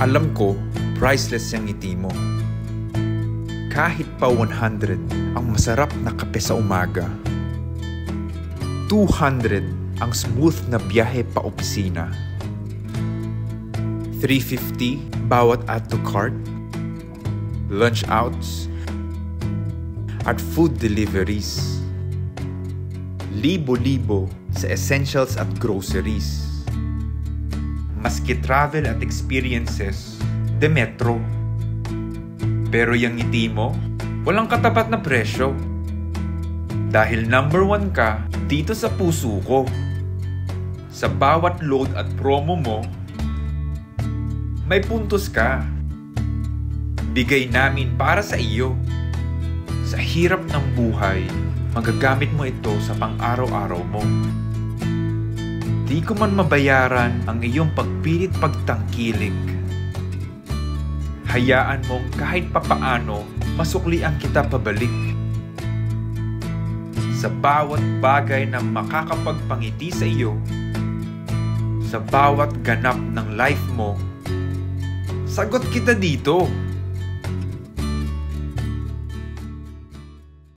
Alam ko, priceless yung ngiti mo. Kahit pa 100 ang masarap na kape sa umaga. 200 ang smooth na biyahe pa opisina. 350 bawat add to cart, lunch outs, at food deliveries. Libo-libo sa essentials at groceries. Maski travel at experiences, de metro. Pero yung ngiti mo, walang katapat na presyo. Dahil number 1 ka dito sa puso ko. Sa bawat load at promo mo, may puntos ka. Bigay namin para sa iyo. Sa hirap ng buhay, magagamit mo ito sa pang-araw-araw mo. Di ko man mabayaran ang iyong pagpilit pagtangkilik. Hayaan mong kahit papaano masuklian kita pabalik. Sa bawat bagay na makakapagpangiti sa iyo, sa bawat ganap ng life mo, sagot kita dito.